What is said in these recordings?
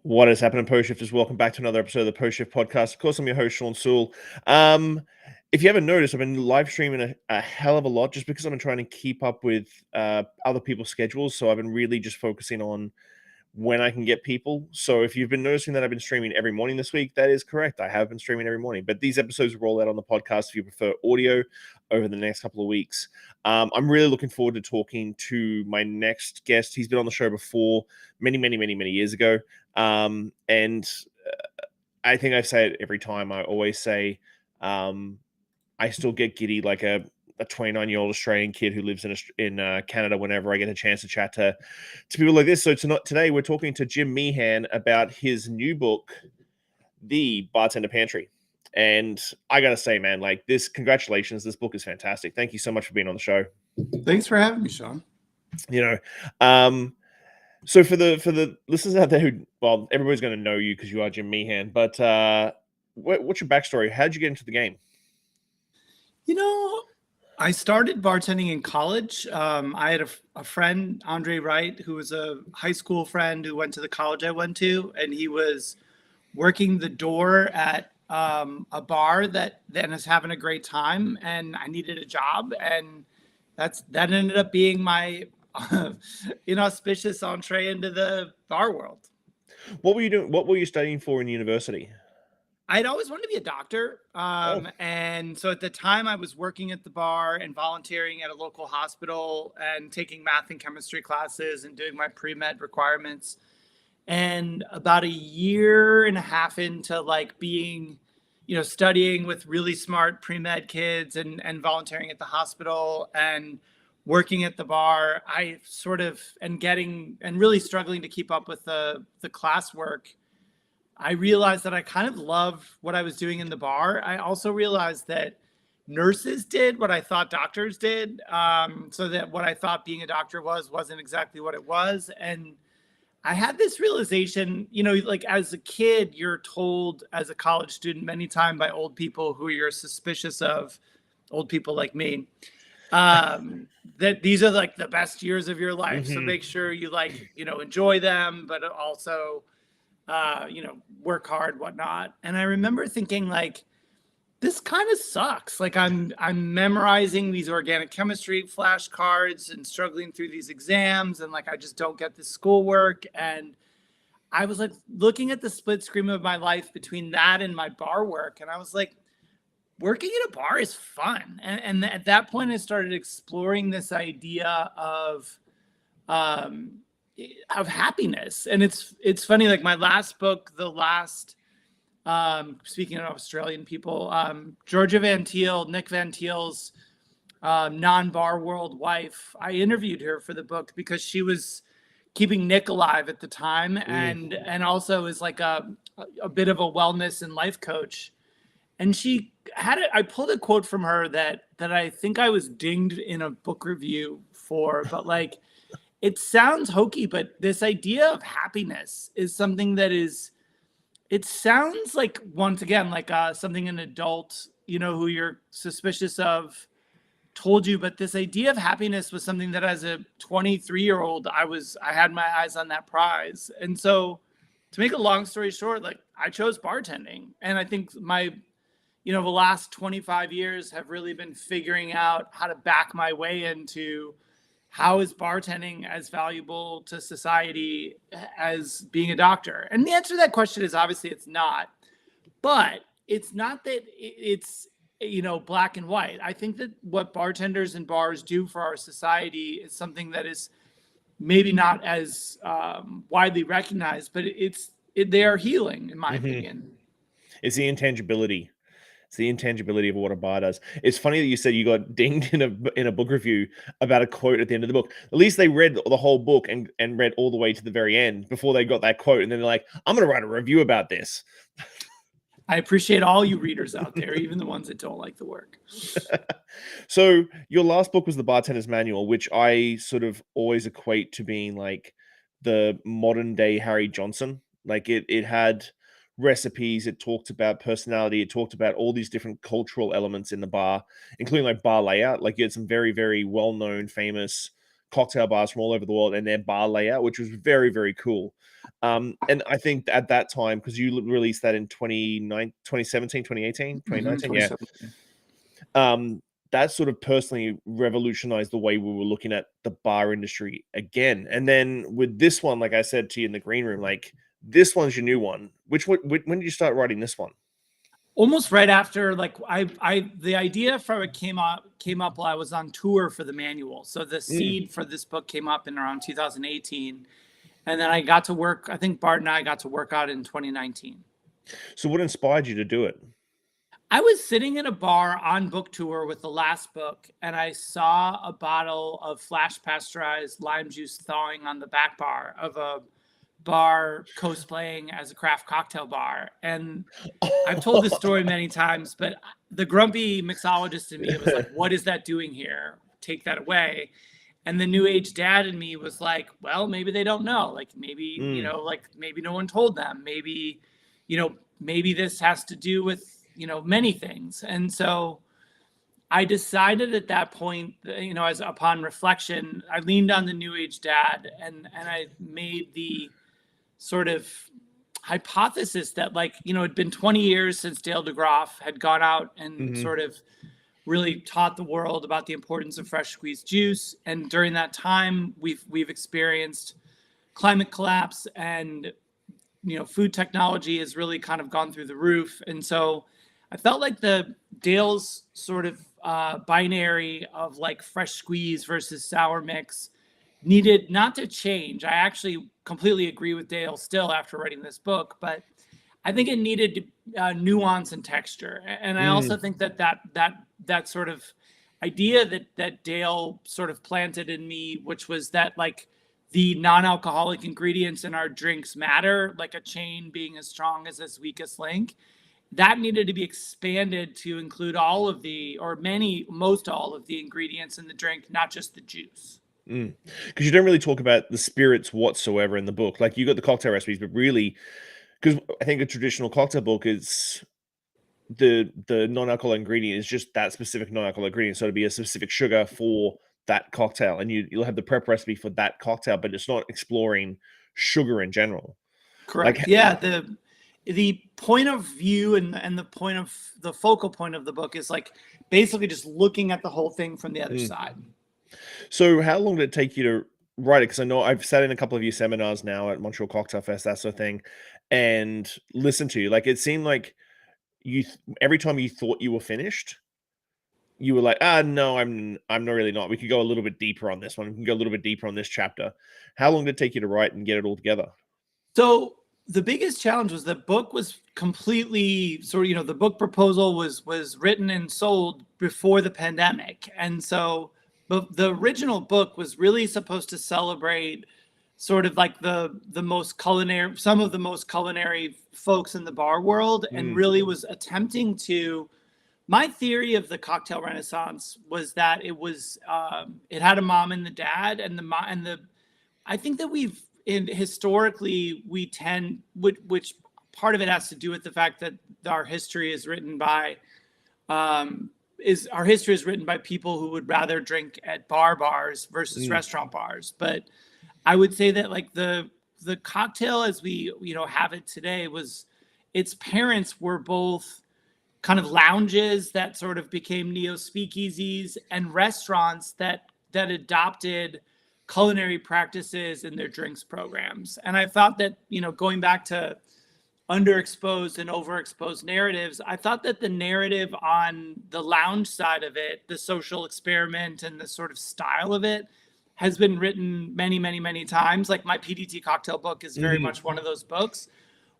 What is happening, Post Shifters? Welcome back to another episode of the Post Shift Podcast. Of course, I'm your host, Shawn Soole. If you haven't noticed, I've been live streaming a hell of a lot just because I've been trying to keep up with other people's schedules. So I've been really just focusing on when I can get people. So if you've been noticing that I've been streaming every morning this week, that is correct. I have been streaming every morning, but these episodes roll out on the podcast if you prefer audio over the next couple of weeks. I'm really looking forward to talking to my next guest. He's been on the show before many years ago. And I think I say it every time. I always say, I still get giddy like a 29-year-old Australian kid who lives in Canada whenever I get a chance to chat to people like this. So today we're talking to Jim Meehan about his new book, The Bartender Pantry. And I got to say, man, like congratulations. This book is fantastic. Thank you so much for being on the show. Thanks for having me, Shawn. So for the listeners out there well, everybody's going to know you because you are Jim Meehan, but what's your backstory? How'd you get into the game? I started bartending in college. I had a friend, Andre Wright, who was a high school friend who went to the college I went to, and he was working the door at a bar that was having a great time, and I needed a job, and that ended up being my inauspicious entree into the bar world. What were you doing? What were you studying for in university? I'd always wanted to be a doctor. And so at the time I was working at the bar and volunteering at a local hospital and taking math and chemistry classes and doing my pre-med requirements. And about a year and a half into being, studying with really smart pre-med kids and volunteering at the hospital and working at the bar, I sort of, and really struggling to keep up with the classwork, I realized that I kind of loved what I was doing in the bar. I also realized that nurses did what I thought doctors did. So that what I thought being a doctor wasn't exactly what it was. And I had this realization, as a kid, you're told as a college student many times by old people who you're suspicious of, old people like me, that these are the best years of your life. Mm-hmm. So make sure you enjoy them, but also work hard, whatnot. And I remember thinking this kind of sucks. I'm memorizing these organic chemistry flashcards and struggling through these exams. And I just don't get the schoolwork. And I was looking at the split screen of my life between that and my bar work. And I was working at a bar is fun. And at that point I started exploring this idea of happiness. And it's funny, my last book, speaking of Australian people, Georgia Nick Van Teel's non-bar world wife, I interviewed her for the book because she was keeping Nick alive at the time and also is a bit of a wellness and life coach. And she had I pulled a quote from her that I think I was dinged in a book review for, but it sounds hokey, but this idea of happiness is something that it sounds once again, something an adult, who you're suspicious of told you. But this idea of happiness was something that as a 23-year-old, I had my eyes on that prize. And so to make a long story short, I chose bartending. And I think the last 25 years have really been figuring out how to back my way into how is bartending as valuable to society as being a doctor? And the answer to that question is obviously it's not. But it's not that it's, black and white. I think that what bartenders and bars do for our society is something that is maybe not as widely recognized, but they are healing, in my opinion. It's the intangibility. It's the intangibility of what a bar does. It's funny that you said you got dinged in a book review about a quote at the end of the book. At least they read the whole book and read all the way to the very end before they got that quote. And then they're like, I'm going to write a review about this. I appreciate all you readers out there, even the ones that don't like the work. So your last book was The Bartender's Manual, which I sort of always equate to being the modern day Harry Johnson. It had recipes, it talked about personality, it talked about all these different cultural elements in the bar, including bar layout. You had some very, very well-known, famous cocktail bars from all over the world and their bar layout, which was very, very cool. And I think at that time, because you released that in 2017, 2018, 2019, yeah. That sort of personally revolutionized the way we were looking at the bar industry again. And then with this one, like I said to you in the green room, like this one's your new one. When did you start writing this one? Almost right after, like the idea for it came up while I was on tour for the manual. So the seed for this book came up in around 2018. And then I got to work, I think Bart and I got to work out in 2019. So what inspired you to do it? I was sitting in a bar on book tour with the last book, and I saw a bottle of flash pasteurized lime juice thawing on the back bar of a bar cosplaying as a craft cocktail bar. And I've told this story many times, but the grumpy mixologist in me was like, what is that doing here? Take that away. And the new age dad in me was like, well, maybe they don't know. Like maybe, you know, like maybe no one told them. Maybe, you know, maybe this has to do with, you know, many things. And so I decided at that point, you know, as upon reflection, I leaned on the new age dad and I made the sort of hypothesis that, like, you know, it'd been 20 years since Dale DeGroff had gone out and sort of really taught the world about the importance of fresh squeezed juice. And during that time, we've experienced climate collapse and, you know, food technology has really kind of gone through the roof. And so I felt like the Dale's sort of binary of like fresh squeeze versus sour mix needed not to change. I actually completely agree with Dale still after writing this book, but I think it needed nuance and texture. And I also think that sort of idea that Dale sort of planted in me, which was that like the non-alcoholic ingredients in our drinks matter, like a chain being as strong as its weakest link, that needed to be expanded to include all of the, or most all of the ingredients in the drink, not just the juice. Because you don't really talk about the spirits whatsoever in the book. Like you got the cocktail recipes, but really, because I think a traditional cocktail book is the non-alcoholic ingredient is just that specific non-alcoholic ingredient. So it'd be a specific sugar for that cocktail, and you'll have the prep recipe for that cocktail, but it's not exploring sugar in general. Correct. Like, yeah. The point of view and the focal point of the book is like basically just looking at the whole thing from the other side. So how long did it take you to write it? Because I know I've sat in a couple of your seminars now at Montreal Cocktail Fest, that sort of thing, and listened to you. Like it seemed like every time you thought you were finished, you were like, no, I'm not really not. We could go a little bit deeper on this one. We can go a little bit deeper on this chapter. How long did it take you to write and get it all together? So the biggest challenge was the book was completely sort of, you know, the book proposal was written and sold before the pandemic. And so the original book was really supposed to celebrate sort of like the most culinary, some of the most culinary folks in the bar world, and really was attempting to, my theory of the cocktail renaissance was that it was, it had a mom and the dad I think that historically we tend, which part of it has to do with the fact that our history is written by people who would rather drink at bars versus restaurant bars. But I would say that like the cocktail as we, you know, have it today its parents were both kind of lounges that sort of became neo speakeasies and restaurants that adopted culinary practices in their drinks programs. And I thought that, you know, going back to underexposed and overexposed narratives, I thought that the narrative on the lounge side of it, the social experiment and the sort of style of it, has been written many, many, many times. Like my PDT cocktail book is very much one of those books.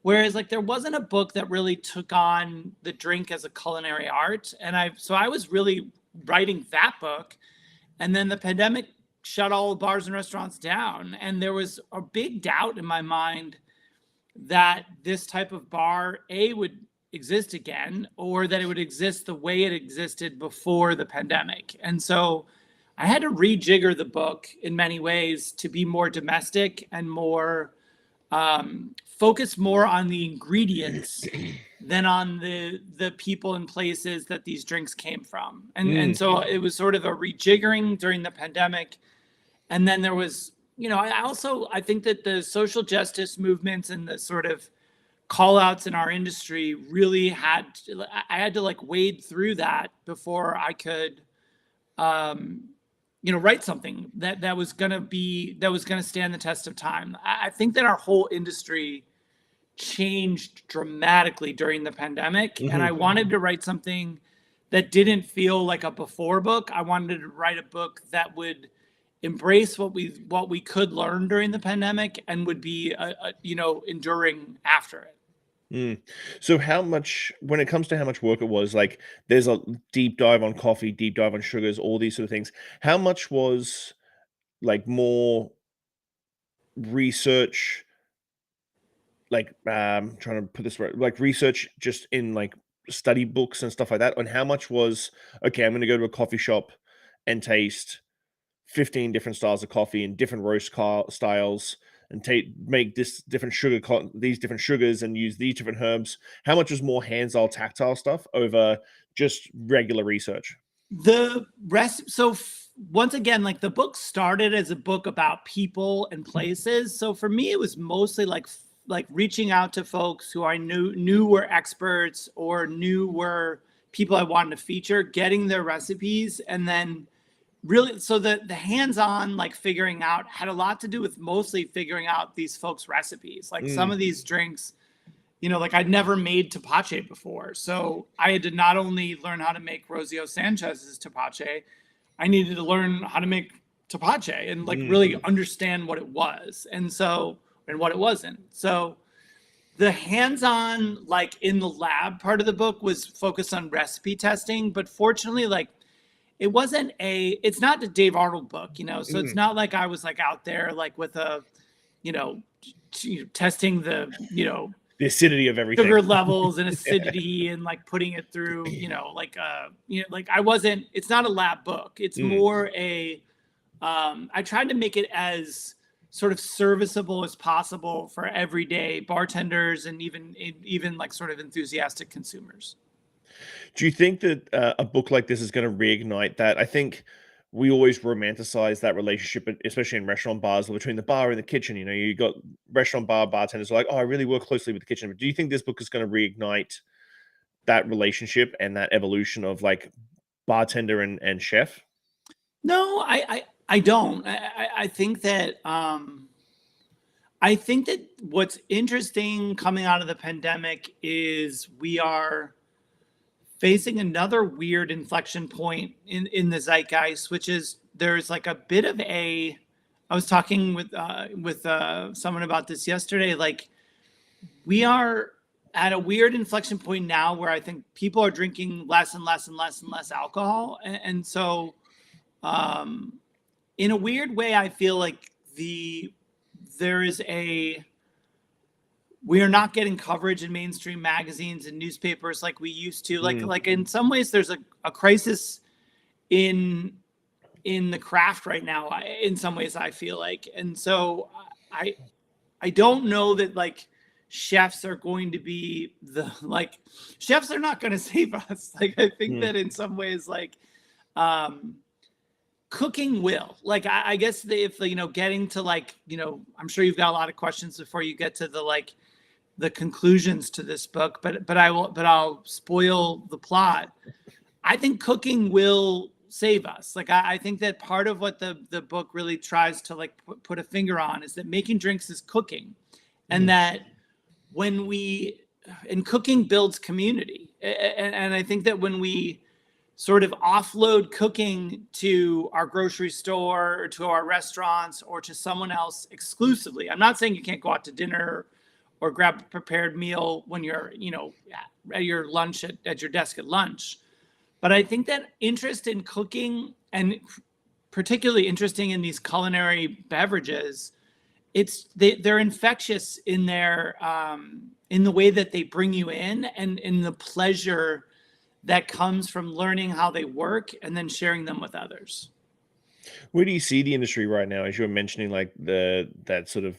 Whereas like there wasn't a book that really took on the drink as a culinary art. And I was really writing that book. And then the pandemic shut all bars and restaurants down. And there was a big doubt in my mind that this type of bar, would exist again, or that it would exist the way it existed before the pandemic. And so I had to rejigger the book in many ways to be more domestic and more focus more on the ingredients than on the people and places that these drinks came from. And so it was sort of a rejiggering during the pandemic. And then there was, I think that the social justice movements and the sort of call outs in our industry really I had to like wade through that before I could, write something that was going to stand the test of time. I think that our whole industry changed dramatically during the pandemic, and I wanted to write something that didn't feel like a before book. I wanted to write a book that would embrace what we could learn during the pandemic and would be enduring after it. So how much, when it comes to how much work it was, like there's a deep dive on coffee, deep dive on sugars, all these sort of things. How much was like more research, like trying to put this right, like research just in like study books and stuff like that, and how much was, okay, I'm going to go to a coffee shop and taste 15 different styles of coffee and different styles, and make this different these different sugars and use these different herbs. How much was more hands-on tactile stuff over just regular research? The rest, once again, like the book started as a book about people and places. So for me, it was mostly like reaching out to folks who I knew were experts or knew were people I wanted to feature, getting their recipes, and then really, so the hands-on like figuring out had a lot to do with mostly figuring out these folks' recipes. Like some of these drinks, like I'd never made tepache before. So I had to not only learn how to make Rosio Sanchez's tepache, I needed to learn how to make tepache and like really understand what it was. And what it wasn't. So the hands-on, like in the lab part of the book was focused on recipe testing, but fortunately, like it's not the Dave Arnold book, so it's not like I was like out there like with a, testing the acidity of everything, sugar levels and acidity and like putting it through, I wasn't, it's not a lab book. It's more I tried to make it as sort of serviceable as possible for everyday bartenders and even like sort of enthusiastic consumers. Do you think that a book like this is going to reignite that? I think we always romanticize that relationship, especially in restaurant bars, between the bar and the kitchen. You got restaurant bartenders are like, oh, I really work closely with the kitchen. But do you think this book is going to reignite that relationship and that evolution of like bartender and chef? No, I don't. I think that what's interesting coming out of the pandemic is we are facing another weird inflection point in the zeitgeist, which is there's like a bit of I was talking with someone about this yesterday. Like we are at a weird inflection point now where I think people are drinking less and less and less and less alcohol. And so in a weird way, I feel like we are not getting coverage in mainstream magazines and newspapers like we used to. Like in some ways, there's a crisis in the craft right now. In some ways, I feel like, and so I don't know that like chefs are going to be chefs are not going to save us. Like I think that in some ways, like cooking will. Like I guess if getting to like I'm sure you've got a lot of questions before you get to the conclusions to this book, but I'll spoil the plot. I think cooking will save us. Like I think that part of what the book really tries to like put a finger on is that making drinks is cooking, and that and cooking builds community. And I think that when we sort of offload cooking to our grocery store or to our restaurants or to someone else exclusively, I'm not saying you can't go out to dinner or grab a prepared meal when you're, at your lunch at your desk at lunch. But I think that interest in cooking, and particularly interesting in these culinary beverages, they're infectious in their in the way that they bring you in and in the pleasure that comes from learning how they work and then sharing them with others. Where do you see the industry right now? As you were mentioning, like that sort of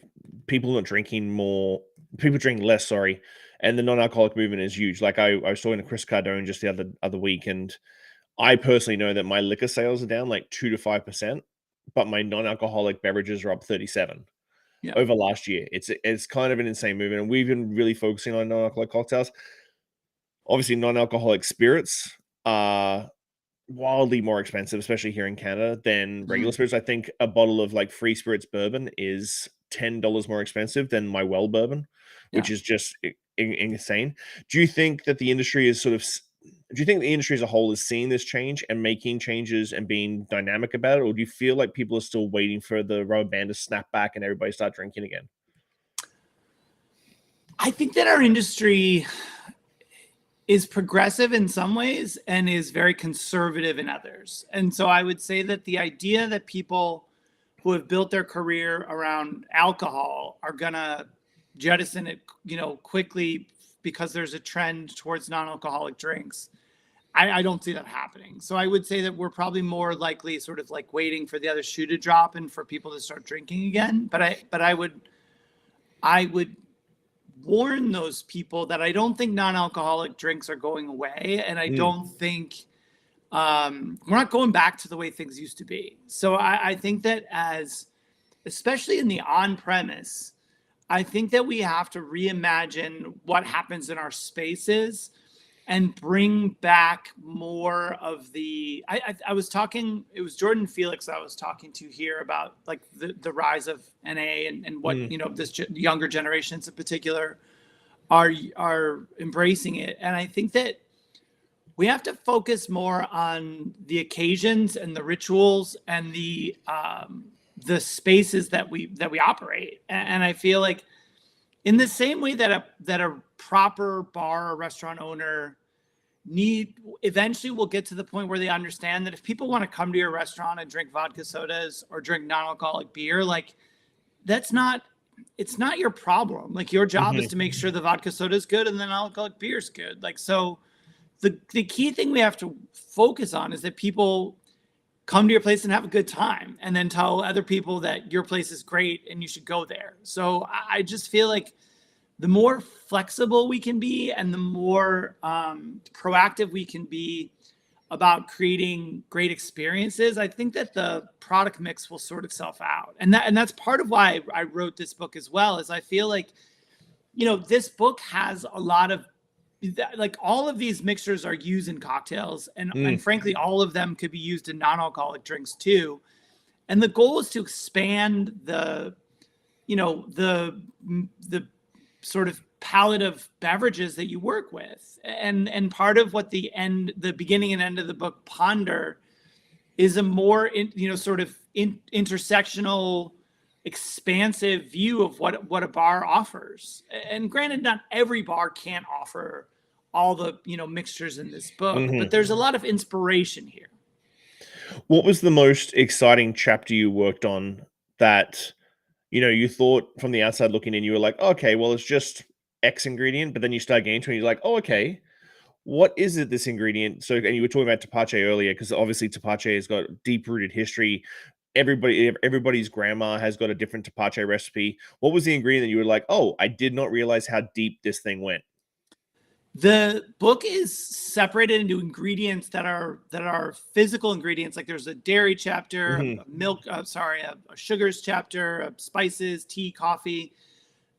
people are drinking more, people drink less, sorry, and the non-alcoholic movement is huge. Like I was talking to Chris Cardone just the other week, and I personally know that my liquor sales are down like 2 to 5%, but my non-alcoholic beverages are up 37 Yeah. over last year. It's kind of an insane movement, and we've been really focusing on non-alcoholic cocktails. Obviously, non-alcoholic spirits are wildly more expensive, especially here in Canada, than regular Mhm. spirits. I think a bottle of like Free Spirits bourbon is $10 more expensive than my well bourbon, which Yeah. is just insane. Do you think that the industry is do you think the industry as a whole is seeing this change and making changes and being dynamic about it, or do you feel like people are still waiting for the rubber band to snap back and everybody start drinking again? I think that our industry is progressive in some ways and is very conservative in others. And so I would say that the idea that people who have built their career around alcohol are going to jettison it, quickly because there's a trend towards non-alcoholic drinks. I don't see that happening. So I would say that we're probably more likely sort of like waiting for the other shoe to drop and for people to start drinking again. But I would warn those people that I don't think non-alcoholic drinks are going away, and I Mm, don't think we're not going back to the way things used to be. So I think that especially in the on-premise, I think that we have to reimagine what happens in our spaces and bring back more of the I was talking, it was Jordan Felix I was talking to here about like the rise of NA and what mm, this younger generations in particular are embracing it. And I think that we have to focus more on the occasions and the rituals and the spaces that we operate. And I feel like in the same way that a proper bar or restaurant owner eventually will get to the point where they understand that if people want to come to your restaurant and drink vodka sodas or drink non-alcoholic beer, like that's not it's not your problem. Like your job is mhm, to make sure the vodka soda is good and the non-alcoholic beer is good. Like so the key thing we have to focus on is that people come to your place and have a good time and then tell other people that your place is great and you should go there. So I just feel like the more flexible we can be and the more proactive we can be about creating great experiences, I think that the product mix will sort itself out. And that's part of why I wrote this book as well, is I feel like, this book has a lot of like all of these mixtures are used in cocktails and mm, frankly all of them could be used in non-alcoholic drinks too. And the goal is to expand the sort of palette of beverages that you work with. And part of what the beginning and end of the book ponder is a more intersectional, expansive view of what a bar offers. And granted, not every bar can offer all the mixtures in this book, but mhm. there's a lot of inspiration here. What was the most exciting chapter you worked on that, you thought from the outside looking in, you were like, "Okay, well, it's just X ingredient," but then you start getting into it, and you're like, "Oh, okay. What is it, this ingredient?" So, and you were talking about tepache earlier, because obviously tepache has got deep-rooted history. Everybody's grandma has got a different tepache recipe. What was the ingredient that you were like, "Oh, I did not realize how deep this thing went?" The book is separated into ingredients that are physical ingredients. Like there's a dairy chapter, Mhm, a milk, a sugars chapter, spices, tea, coffee.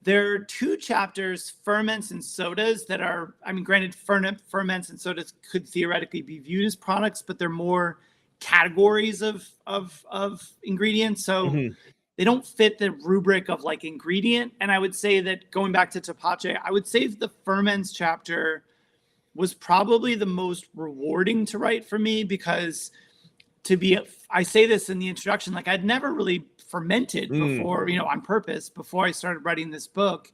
There are two chapters, ferments and sodas, that are, I mean, granted, ferments and sodas could theoretically be viewed as products, but they're more categories of ingredients. So mhm, they don't fit the rubric of like ingredient. And I would say that going back to tepache, I would say the ferments chapter was probably the most rewarding to write for me because I say this in the introduction, like I'd never really fermented mm, before, on purpose before I started writing this book.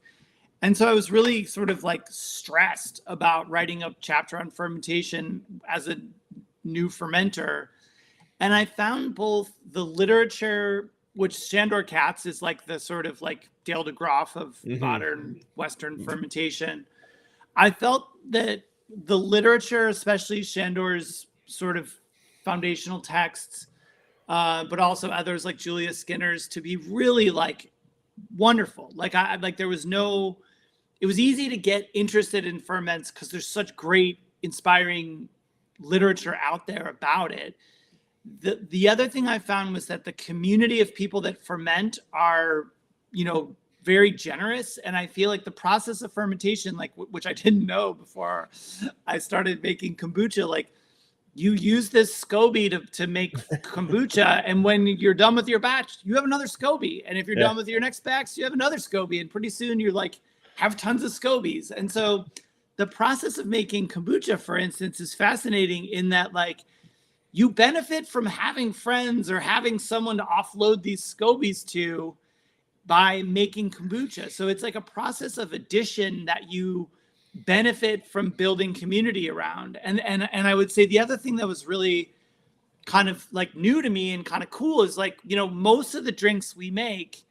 And so I was really sort of like stressed about writing a chapter on fermentation as a new fermenter. And I found both the literature, which Shandor Katz is like the sort of like Dale DeGroff of mhm, modern Western fermentation. I felt that the literature, especially Shandor's sort of foundational texts, but also others like Julia Skinner's, to be really like wonderful. Like there was no, it was easy to get interested in ferments because there's such great, inspiring literature out there about it. The other thing I found was that the community of people that ferment are, very generous. And I feel like the process of fermentation, like which I didn't know before I started making kombucha, like you use this SCOBY to make kombucha. And when you're done with your batch, you have another SCOBY. And if you're done with your next batch, you have another SCOBY. And pretty soon you're like, have tons of SCOBYs. And so the process of making kombucha, for instance, is fascinating in that, like, you benefit from having friends or having someone to offload these SCOBYs to by making kombucha. So it's like a process of addition that you benefit from building community around. And I would say the other thing that was really kind of like new to me and kind of cool is, like, most of the drinks we make,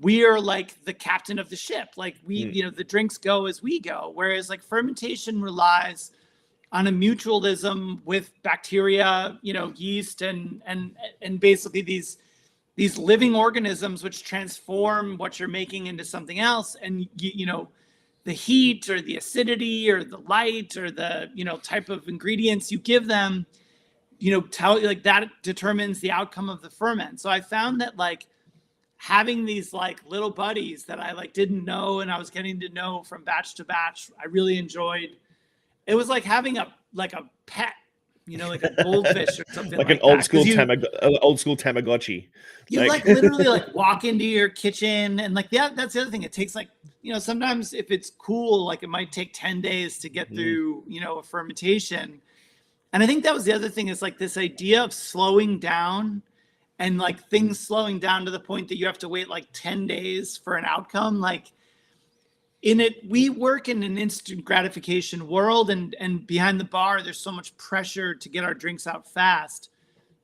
we are like the captain of the ship. Like we, the drinks go as we go. Whereas like fermentation relies on a mutualism with bacteria, yeast and basically these living organisms which transform what you're making into something else. And the heat or the acidity or the light or the type of ingredients you give them, like that determines the outcome of the ferment. So I found that, like, having these like little buddies that I like didn't know and I was getting to know from batch to batch, I really enjoyed. It was like having a pet, like a goldfish or something like an old school Tamagotchi. You like literally like walk into your kitchen and like that's the other thing. It takes like, sometimes if it's cool, like it might take 10 days to get through, a fermentation. And I think that was the other thing, is like this idea of slowing down and like things slowing down to the point that you have to wait like 10 days for an outcome. Like, we work in an instant gratification world, and behind the bar, there's so much pressure to get our drinks out fast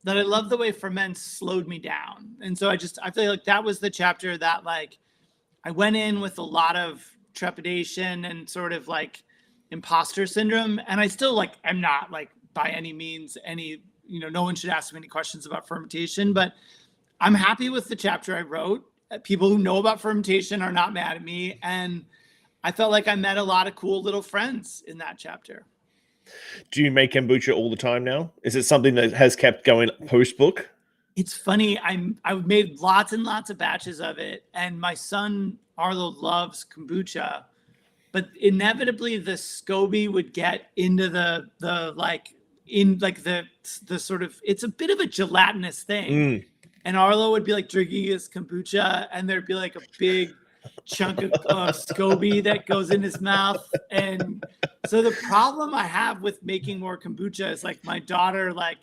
that I love the way ferment slowed me down. And so I feel like that was the chapter that, like, I went in with a lot of trepidation and sort of like imposter syndrome. And I still like, I'm not like by any means no one should ask me any questions about fermentation, but I'm happy with the chapter I wrote. People who know about fermentation are not mad at me. And I felt like I met a lot of cool little friends in that chapter. Do you make kombucha all the time now? Is it something that has kept going post-book? It's funny. I've made lots and lots of batches of it. And my son, Arlo, loves kombucha. But inevitably, the SCOBY would get into the sort of, it's a bit of a gelatinous thing. And Arlo would be like drinking his kombucha, and there'd be like a big chunk of SCOBY that goes in his mouth. And so the problem I have with making more kombucha is, like, my daughter like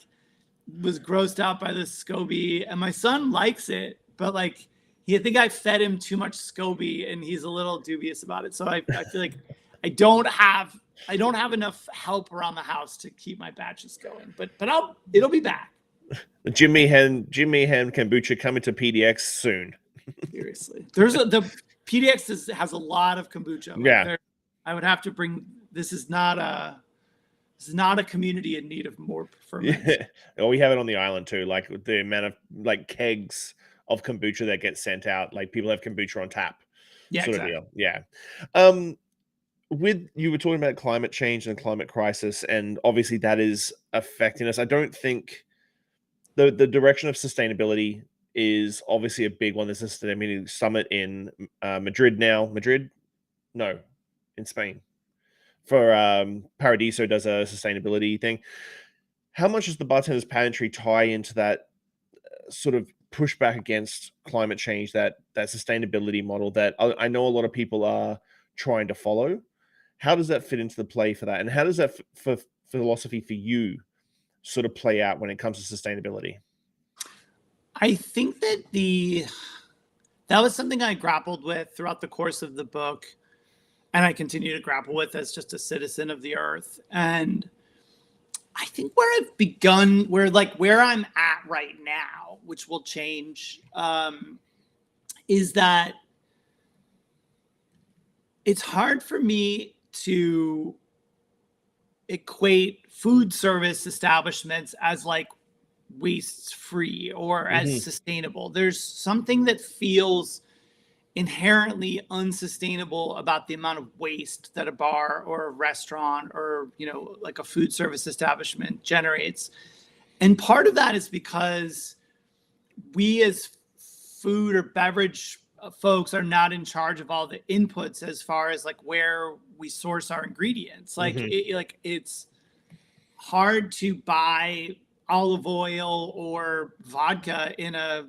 was grossed out by this SCOBY, and my son likes it, but like I think I fed him too much SCOBY and he's a little dubious about it. So I feel like I don't have enough help around the house to keep my batches going, but it'll be back. Jim Meehan kombucha coming to PDX soon. Seriously, the PDX has a lot of kombucha. Like, I would have to bring. This is not a community in need of more fermentation. Yeah. Well, we have it on the island too. Like the amount of like kegs of kombucha that get sent out. Like people have kombucha on tap. Yeah, sort exactly. of deal. Yeah. You were talking about climate change and climate crisis, and obviously that is affecting us. I don't think the direction of sustainability is obviously a big one. There's a sustainability summit in Madrid now. No, in Spain. For Paradiso does a sustainability thing. How much does the Bartender's Pantry tie into that sort of pushback against climate change, that sustainability model that I know a lot of people are trying to follow? How does that fit into the play for that? And how does that philosophy for you sort of play out when it comes to sustainability? I think that that was something I grappled with throughout the course of the book, and I continue to grapple with as just a citizen of the earth. And I think where I'm at right now, which will change, is that it's hard for me to equate food service establishments as like waste free or as sustainable. There's something that feels inherently unsustainable about the amount of waste that a bar or a restaurant or like a food service establishment generates. And part of that is because we as food or beverage folks are not in charge of all the inputs as far as like where we source our ingredients. Like it's hard to buy olive oil or vodka in a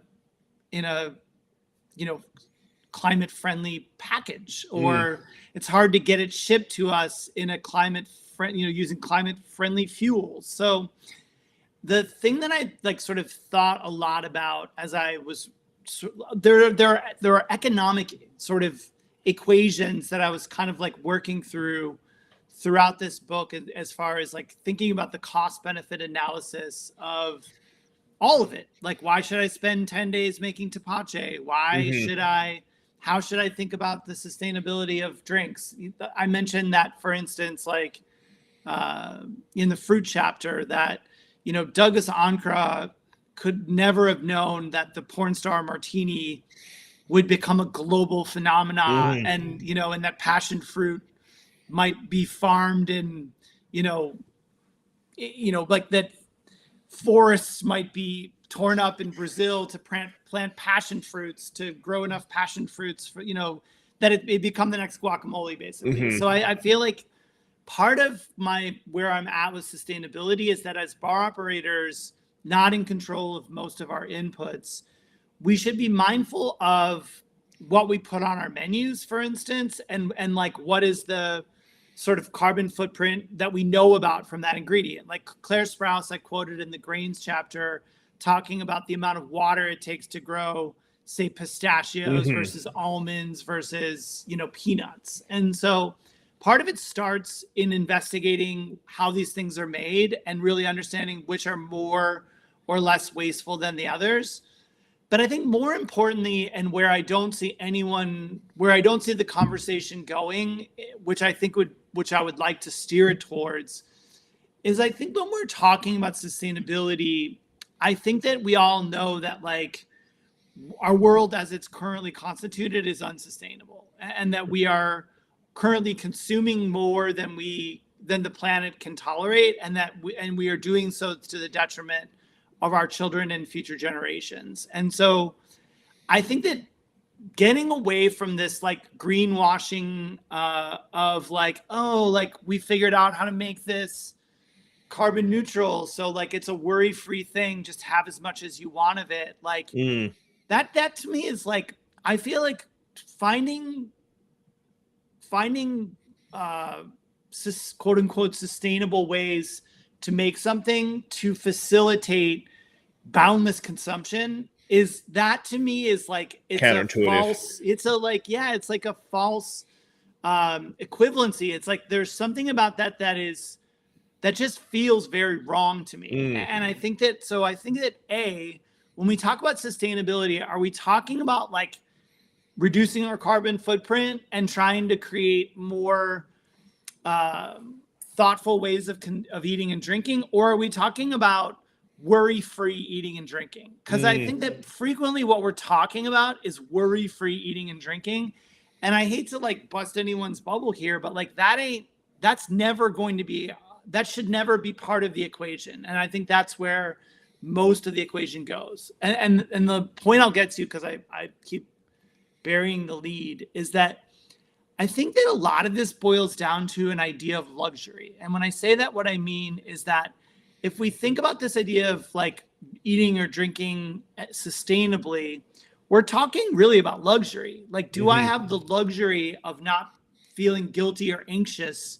climate friendly package, or it's hard to get it shipped to us in a using climate friendly fuels. So the thing that I like sort of thought a lot about as I was there are economic sort of equations that I was kind of like working throughout this book, as far as like thinking about the cost benefit analysis of all of it. Like, why should I spend 10 days making tepache? How should I think about the sustainability of drinks? I mentioned that, for instance, like in the fruit chapter, that, Douglas Ankara could never have known that the porn star martini would become a global phenomena, and, and that passion fruit might be farmed in, like that forests might be torn up in Brazil to plant passion fruits, to grow enough passion fruits for, that it become the next guacamole, basically. So I feel like part of where I'm at with sustainability is that as bar operators, not in control of most of our inputs, we should be mindful of what we put on our menus, for instance, and like what is the sort of carbon footprint that we know about from that ingredient. Like Claire Sprouse, I quoted in the grains chapter, talking about the amount of water it takes to grow, say, pistachios versus almonds versus, peanuts. And so part of it starts in investigating how these things are made and really understanding which are more or less wasteful than the others. But I think more importantly, and where I don't see the conversation going, which I would like to steer it towards, is I think when we're talking about sustainability, I think that we all know that like our world as it's currently constituted is unsustainable, and that we are currently consuming more than the planet can tolerate, and we are doing so to the detriment of our children and future generations. And so I think that getting away from this like greenwashing of like, oh, like we figured out how to make this carbon neutral, so like it's a worry-free thing, just have as much as you want of it, like that to me is like, I feel like finding quote unquote sustainable ways to make something to facilitate boundless consumption is, that to me is like, it's like a false equivalency. It's like there's something about that just feels very wrong to me. And I think that when we talk about sustainability, are we talking about like reducing our carbon footprint and trying to create more thoughtful ways of eating and drinking, or are we talking about worry-free eating and drinking? Because I think that frequently what we're talking about is worry-free eating and drinking. And I hate to like bust anyone's bubble here, but like that should never be part of the equation. And I think that's where most of the equation goes. And the point I'll get to, because I keep burying the lead, is that I think that a lot of this boils down to an idea of luxury. And when I say that, what I mean is that if we think about this idea of like eating or drinking sustainably, we're talking really about luxury. Like, do I have the luxury of not feeling guilty or anxious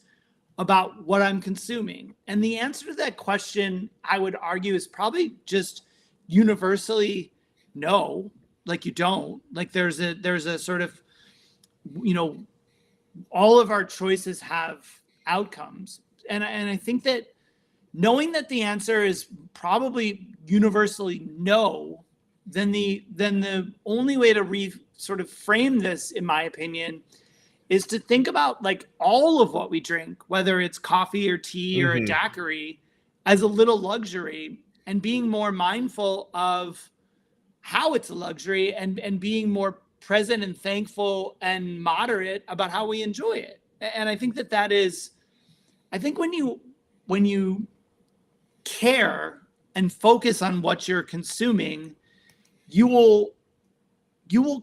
about what I'm consuming? And the answer to that question, I would argue, is probably just universally no. Like, you don't. Like, there's a sort of, all of our choices have outcomes. And I think that knowing that the answer is probably universally no, then the only way to sort of frame this, in my opinion, is to think about like all of what we drink, whether it's coffee or tea or a daiquiri, as a little luxury, and being more mindful of how it's a luxury, and being more present and thankful and moderate about how we enjoy it. And I think that is, I think when you care and focus on what you're consuming, you will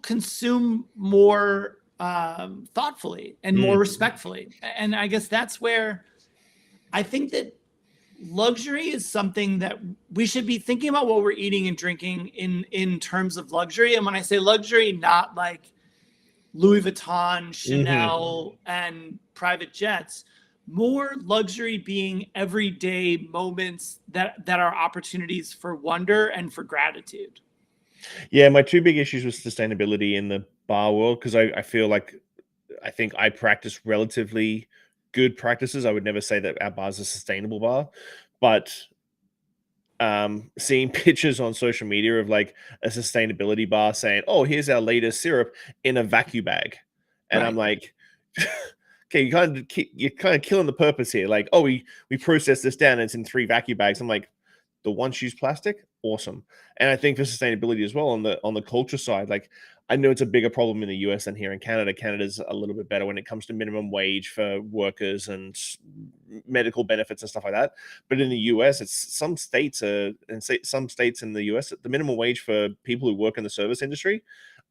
consume more thoughtfully and more respectfully. And I guess that's where I think that luxury is something that we should be thinking about what we're eating and drinking in terms of luxury. And when I say luxury, not like Louis Vuitton, Chanel, and private jets, more luxury being everyday moments that are opportunities for wonder and for gratitude. Yeah, my two big issues with sustainability in the bar world, because I feel like I think I practice relatively good practices. I would never say that our bar is a sustainable bar, but seeing pictures on social media of like a sustainability bar saying, "Oh, here's our latest syrup in a vacuum bag," and I'm like, "Okay, you're kind of killing the purpose here." Like, "Oh, we process this down, and it's in 3 vacuum bags." I'm like, the once-use plastic, awesome. And I think for sustainability as well on the culture side, like I know it's a bigger problem in the US than here in Canada. Canada's a little bit better when it comes to minimum wage for workers and medical benefits and stuff like that. But in the US, it's some states some states in the US, the minimum wage for people who work in the service industry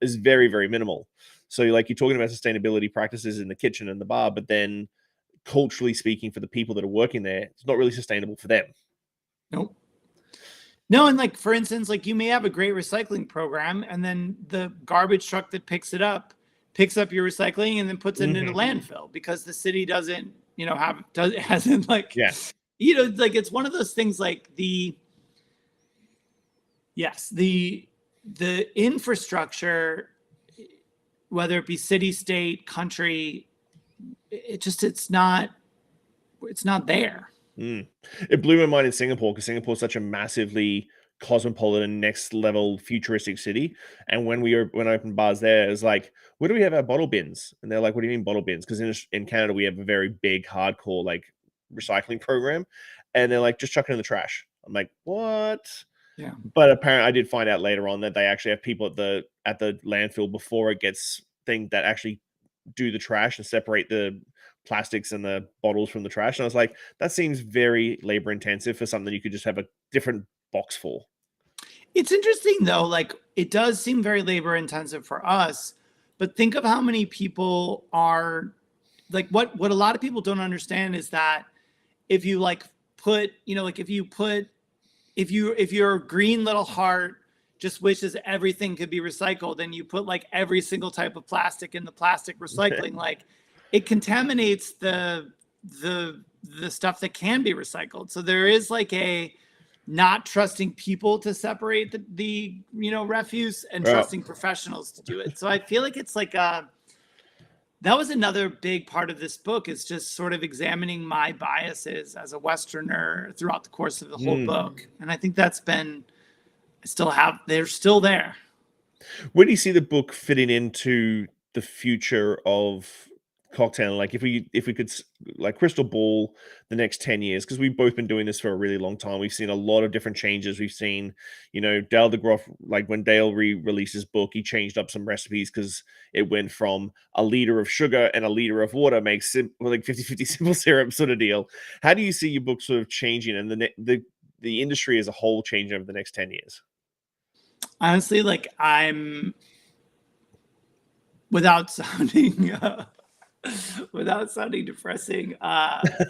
is very, very minimal. So like you're talking about sustainability practices in the kitchen and the bar, but then culturally speaking, for the people that are working there, it's not really sustainable for them. Nope. No, and like for instance, like you may have a great recycling program, and then the garbage truck that picks up your recycling and then puts it in a landfill because the city doesn't, hasn't like, like it's one of those things like the infrastructure, whether it be city, state, country, it's not there. It blew my mind in Singapore because Singapore is such a massively cosmopolitan, next level futuristic city. And when I opened bars there, it was like, where do we have our bottle bins? And they're like, what do you mean bottle bins? Because in Canada, we have a very big, hardcore like recycling program. And they're like, just chuck it in the trash. I'm like, what? Yeah. But apparently I did find out later on that they actually have people at the landfill before it gets that actually do the trash and separate the plastics and the bottles from the trash. And I was like, that seems very labor intensive for something you could just have a different box for. It's interesting though, like it does seem very labor intensive for us, but think of how many people are like what a lot of people don't understand is that if you like put, like if your green little heart just wishes everything could be recycled, and you put like every single type of plastic in the plastic recycling, like it contaminates the stuff that can be recycled. So there is like a not trusting people to separate the refuse and trusting professionals to do it. So I feel like it's like that was another big part of this book, is just sort of examining my biases as a Westerner throughout the course of the whole book. And I think that's been, they're still there. Where do you see the book fitting into the future of cocktail? Like if we could like crystal ball the next 10 years, because we've both been doing this for a really long time. We've seen a lot of different changes. We've seen, Dale DeGroff, like when Dale released his book, he changed up some recipes because it went from a liter of sugar and a liter of water makes like 50-50 simple syrup sort of deal. How do you see your book sort of changing and the industry as a whole changing over the next 10 years? Honestly, like I'm, without sounding depressing, a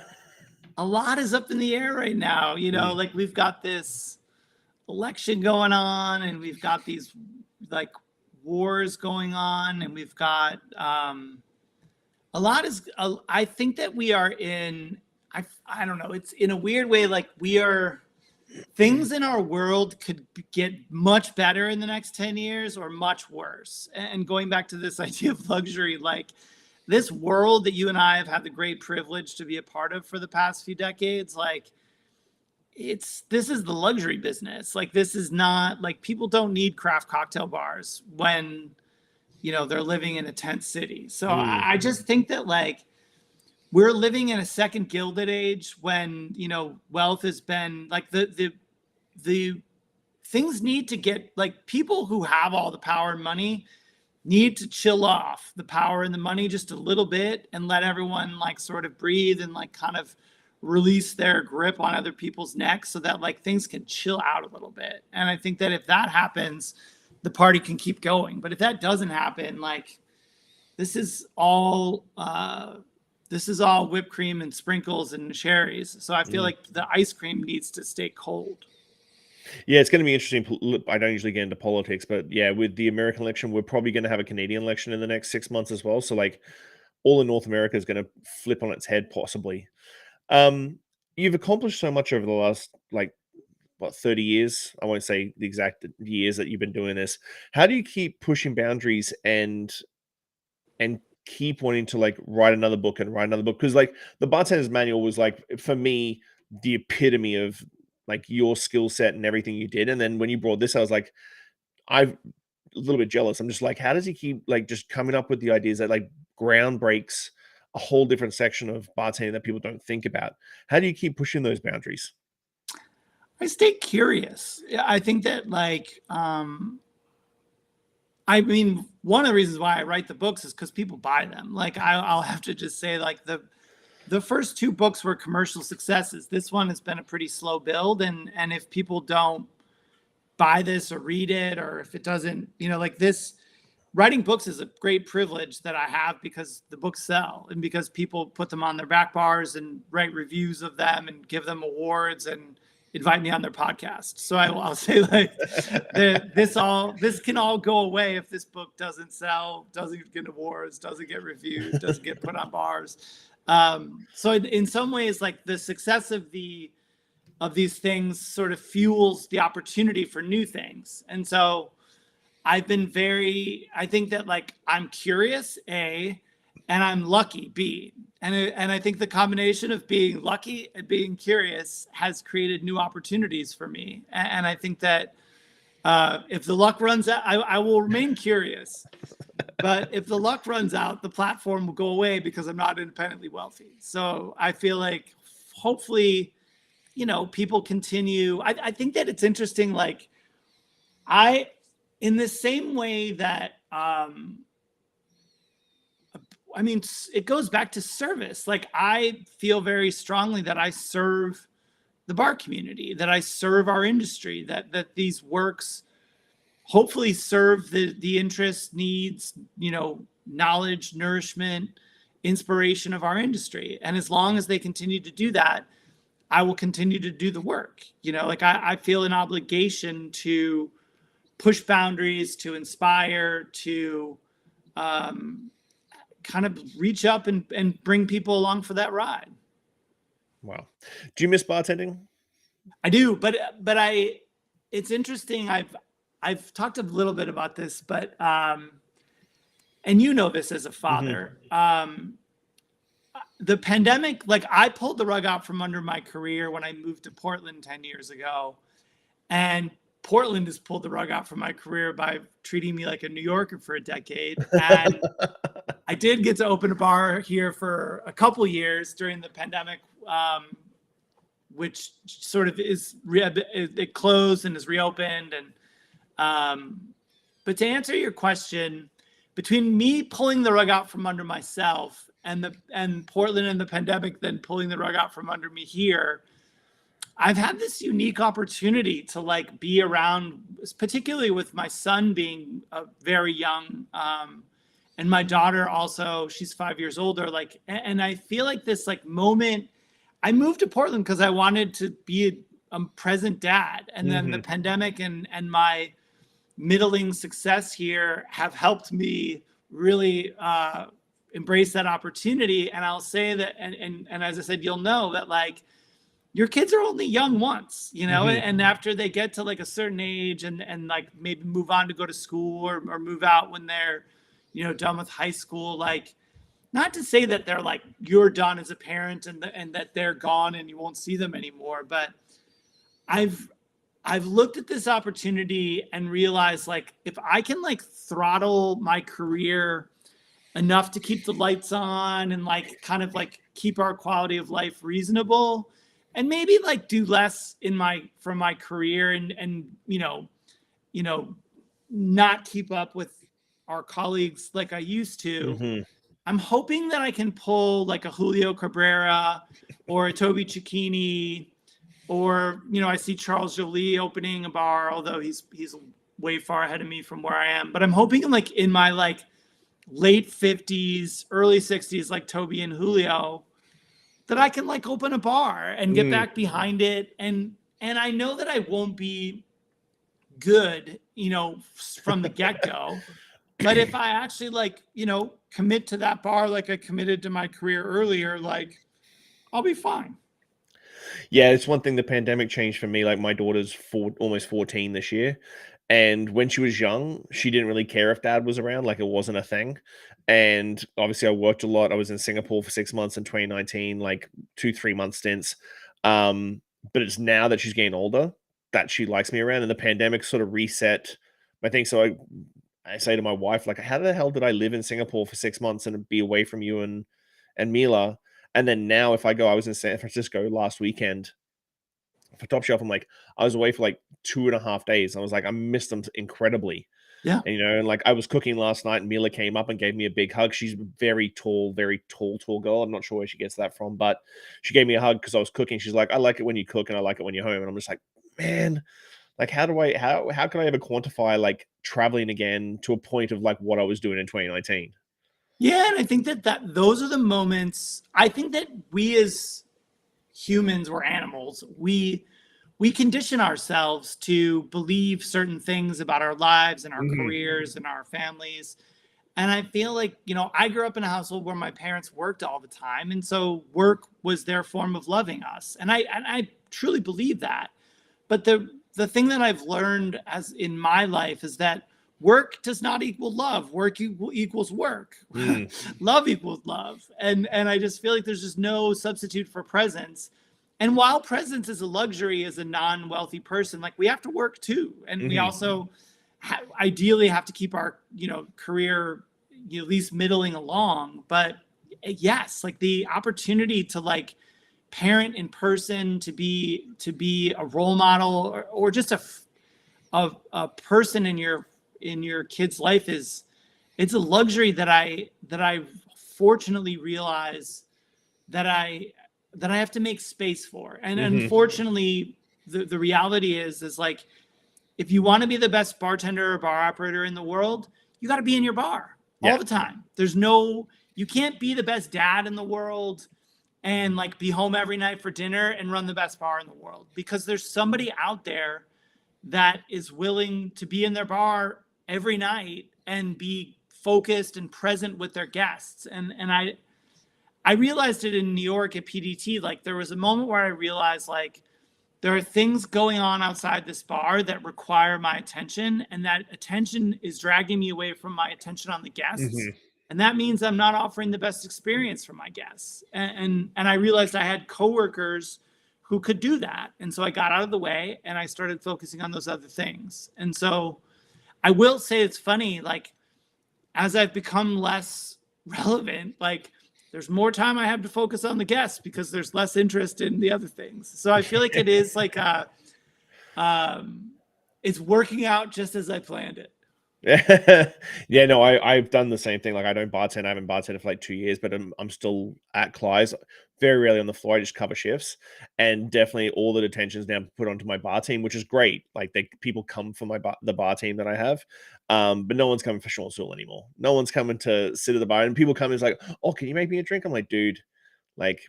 lot is up in the air right now. Like we've got this election going on, and we've got these like wars going on, and we've got a lot is. I think that we are in. I don't know. It's in a weird way. Like things in our world could get much better in the next 10 years or much worse. And going back to this idea of luxury, like this world that you and I have had the great privilege to be a part of for the past few decades, like this is the luxury business. Like this is not like, people don't need craft cocktail bars when, they're living in a tent city. So I just think that like, we're living in a second Gilded Age when, wealth has been like the things need to get like, people who have all the power and money need to chill off the power and the money just a little bit and let everyone like sort of breathe and like kind of release their grip on other people's necks so that like things can chill out a little bit. And I think that if that happens, the party can keep going. But if that doesn't happen, like this is all whipped cream and sprinkles and cherries. So I feel like the ice cream needs to stay cold. Yeah, it's going to be interesting. I don't usually get into politics, but yeah, with the American election, we're probably going to have a Canadian election in the next 6 months as well. So like all of North America is going to flip on its head, possibly. You've accomplished so much over the last like 30 years. I won't say the exact years that you've been doing this. How do you keep pushing boundaries and keep wanting to like write another book and write another book? Because like the Bartender's Manual was like for me the epitome of like your skill set and everything you did. And then when you brought this, I was like, I'm a little bit jealous. I'm just like, how does he keep like just coming up with the ideas that like ground breaks a whole different section of bartending that people don't think about? How do you keep pushing those boundaries? I stay curious. I think that like I mean, one of the reasons why I write the books is because people buy them. Like I'll have to just say, like the first two books were commercial successes. This one has been a pretty slow build, and if people don't buy this or read it, or if it doesn't, like this, writing books is a great privilege that I have because the books sell and because people put them on their back bars and write reviews of them and give them awards and invite me on their podcast. So I'll say like this can all go away if this book doesn't sell, doesn't get awards, doesn't get reviewed, doesn't get put on bars. So in some ways, like the success of these things sort of fuels the opportunity for new things. And so I think that like I'm curious, A, and I'm lucky, B. And I think the combination of being lucky and being curious has created new opportunities for me. And I think that if the luck runs out, I will remain curious. But if the luck runs out, the platform will go away because I'm not independently wealthy. So I feel like hopefully, people continue. I think that it's interesting. Like in the same way that, I mean, it goes back to service. Like I feel very strongly that I serve the bar community, that I serve our industry, that these works hopefully serve the interests, needs, knowledge, nourishment, inspiration of our industry. And as long as they continue to do that, I will continue to do the work. Like I feel an obligation to push boundaries, to inspire, to kind of reach up and bring people along for that ride. Wow. Do you miss bartending? I do, but it's interesting. I've talked a little bit about this, but and this as a father, the pandemic, like I pulled the rug out from under my career when I moved to Portland 10 years ago, and Portland has pulled the rug out from my career by treating me like a New Yorker for a decade. And I did get to open a bar here for a couple years during the pandemic, which sort of it closed and is reopened. And but to answer your question, between me pulling the rug out from under myself and Portland and the pandemic then pulling the rug out from under me here, I've had this unique opportunity to like be around, particularly with my son being very young, and my daughter also, she's 5 years older. Like, and I feel like this like moment, I moved to Portland because I wanted to be a present dad, and then the pandemic and my middling success here have helped me really embrace that opportunity. And I'll say that, and as I said, you'll know that like, your kids are only young once, and after they get to like a certain age and like maybe move on to go to school or move out when they're, done with high school, like not to say that they're like, you're done as a parent and that they're gone and you won't see them anymore. But I've looked at this opportunity and realized like, if I can like throttle my career enough to keep the lights on and like kind of like keep our quality of life reasonable, and maybe like do less from my career and not keep up with our colleagues like I used to. I'm hoping that I can pull like a Julio Cabrera or a Toby Cicchini, or, you know, I see Charles Joly opening a bar, although he's way far ahead of me from where I am. But I'm hoping like in my like late 50s, early 60s, like Toby and Julio, that I can like open a bar and get back behind it. And I know that I won't be good, you know, from the get-go. But if I actually like, you know, commit to that bar like I committed to my career earlier, like I'll be fine. Yeah, it's one thing the pandemic changed for me. Like my daughter's almost 14 this year. And when she was young, she didn't really care if dad was around, like it wasn't a thing. And obviously I worked a lot. I was in Singapore for 6 months in 2019, like 2, 3 month stints. But it's now that she's getting older that she likes me around, and the pandemic sort of reset my thing. So I say to my wife, like, how the hell did I live in Singapore for 6 months and be away from you and Mila? And then now, if I go, I was in San Francisco last weekend for Top Shelf. I'm like, I was away for like 2.5 days. I was like, I missed them incredibly. Yeah. And, you know, and like I was cooking last night and Mila came up and gave me a big hug. She's a very tall girl. I'm not sure where she gets that from, but she gave me a hug because I was cooking. She's like, I like it when you cook and I like it when you're home. And I'm just like, man, like how can I ever quantify like traveling again to a point of like what I was doing in 2019? Yeah, and I think that those are the moments. I think that we as humans or animals, we condition ourselves to believe certain things about our lives and our careers and our families. And I feel like, you know, I grew up in a household where my parents worked all the time, and so work was their form of loving us. And I truly believe that. But the thing that I've learned as in my life is that work does not equal love. Work equals work. Love equals love. And I just feel like there's just no substitute for presence. And while presence is a luxury as a non-wealthy person, like we have to work too. And we also ideally have to keep our, you know, career, you know, at least middling along. But yes, like the opportunity to like parent in person, to be a role model, or just a person in your kid's life it's a luxury that I fortunately realize that I have to make space for. And unfortunately, the reality is like, if you want to be the best bartender or bar operator in the world, you got to be in your bar all the time. You can't be the best dad in the world and like be home every night for dinner and run the best bar in the world, because there's somebody out there that is willing to be in their bar every night and be focused and present with their guests. And I realized it in New York at PDT. Like there was a moment where I realized like there are things going on outside this bar that require my attention, and that attention is dragging me away from my attention on the guests. And that means I'm not offering the best experience for my guests. And I realized I had coworkers who could do that. And so I got out of the way and I started focusing on those other things. And so I will say it's funny, like as I've become less relevant, like there's more time I have to focus on the guests because there's less interest in the other things. So I feel like it is like it's working out just as I planned it. Yeah, no, I've done the same thing. Like I don't bartend. I haven't bartended for like 2 years, but I'm still at Clyde's. Very rarely on the floor. I just cover shifts, and definitely all the attention's now put onto my bar team, which is great. Like people come for the bar team that I have, but no one's coming for Shawn Soole anymore. No one's coming to sit at the bar, and people come and it's like, oh, can you make me a drink? I'm like, dude, like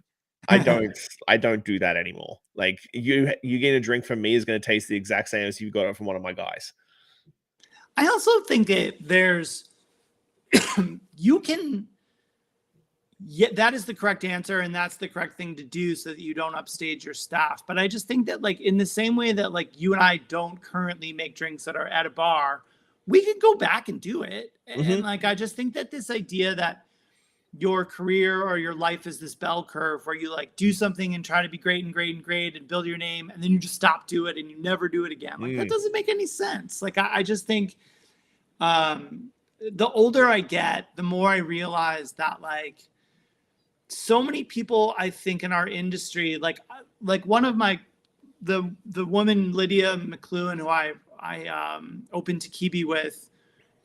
I don't do that anymore. Like you getting a drink from me is going to taste the exact same as you got it from one of my guys. I also think that there's, you can, yeah, that is the correct answer. And that's the correct thing to do so that you don't upstage your staff. But I just think that like in the same way that like you and I don't currently make drinks that are at a bar, we could go back and do it. And like, I just think that this idea that your career or your life is this bell curve where you like do something and try to be great and build your name, and then you just stop doing it and you never do it again. Like that doesn't make any sense. Like I just think the older I get, the more I realize that like so many people I think in our industry, like one of the woman Lydia McLuhan, who I opened Takibi with,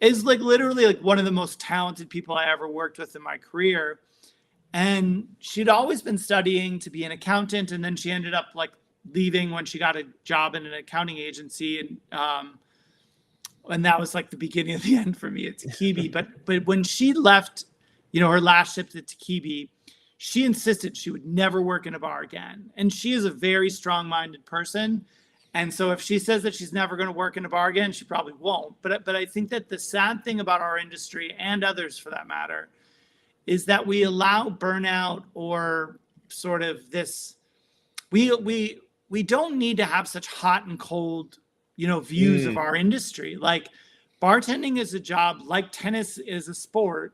is like literally like one of the most talented people I ever worked with in my career. And she'd always been studying to be an accountant, and then she ended up like leaving when she got a job in an accounting agency, and that was like the beginning of the end for me at Takibi. But when she left, her last shift at Takibi, she insisted she would never work in a bar again. And she is a very strong-minded person. And so if she says that she's never going to work in a bar again, she probably won't. But I think that the sad thing about our industry, and others for that matter, is that we allow burnout, or sort of this, we don't need to have such hot and cold, views of our industry. Like, bartending is a job, like tennis is a sport,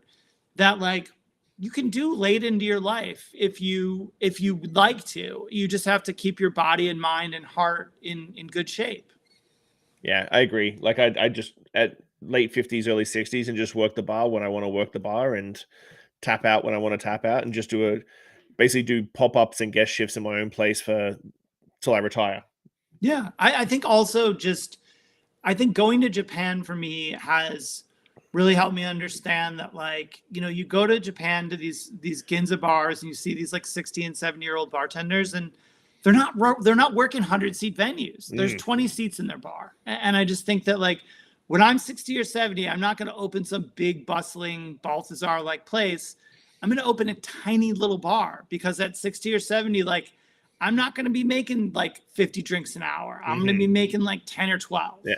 that like you can do late into your life if you would like to. You just have to keep your body and mind and heart in good shape. Yeah, I agree. Like I just at late 50s, early 60s, and just work the bar when I want to work the bar, and tap out when I want to tap out, and just basically do pop-ups and guest shifts in my own place till I retire. Yeah. I think also I think going to Japan for me has really helped me understand that, like, you go to Japan to these Ginza bars, and you see these like 60 and 70-year-old bartenders, and they're not working 100-seat venues. There's 20 seats in their bar. And I just think that, like, when I'm 60 or 70, I'm not going to open some big bustling Balthazar like place. I'm going to open a tiny little bar, because at 60 or 70, like, I'm not going to be making like 50 drinks an hour. I'm going to be making like 10 or 12. Yeah.